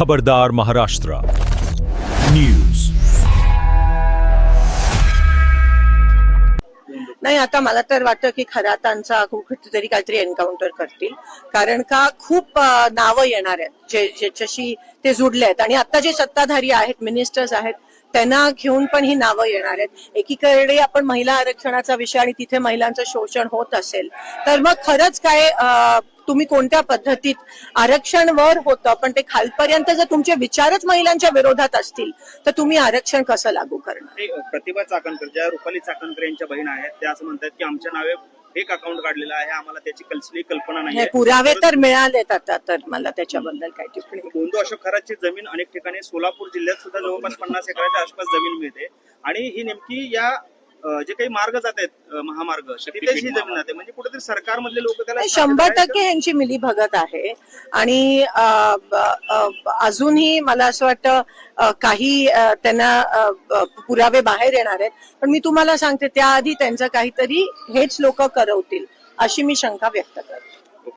खबरदार महाराष्ट्र न्यूज। नाही, आता मला तर वाटतं की खरातांचा कुठेतरी काहीतरी एन्काउंटर करतील, कारण का खूप नावं येणार आहेत ज्याच्याशी ते जुडले आहेत आणि आता जे सत्ताधारी आहेत, मिनिस्टर्स आहेत, त्यांना घेऊन पण ही नावं येणार आहेत। एकीकडे आपण महिला आरक्षणाचा विषय आणि तिथे महिलांचं शोषण होत असेल तर मग खरंच काय तुम्ही कोणत्या पद्धतीत आरक्षण वर होतं, पण ते खालपर्यंत जर तुमचे विचारच महिलांच्या विरोधात असतील तर तुम्ही आरक्षण कसं लागू करणार? प्रतिभा चाकणकर, ज्या रुपाली चाकणकर यांच्या बहीण आहेत, त्या असं म्हणतात की आमच्या नावे फेक अकाउंट काढलेलं आहे, आम्हाला त्याची कसली कल्पना नाही। पुरावे तर मिळालेत आता, तर मला त्याच्याबद्दल काही टिप्पणी. गोंदू अशोक खरातची जमीन अनेक ठिकाणी सोलापूर जिल्ह्यात सुद्धा जवळपास 50 एकराच्या आसपास जमीन मिळते आणि ही नेमकी या जे काही मार्ग जात आहेत, महामार्ग, तिथेच ही जमीन जाते। म्हणजे कुठेतरी सरकारमधले लोक त्याला 100% यांची मिलीभगत आहे आणि अजूनही मला असं वाटतं काही त्यांना पुरावे बाहेर येणार आहेत, पण मी तुम्हाला सांगते त्याआधी त्यांचं काहीतरी हेच लोक करवतील अशी मी शंका व्यक्त करते।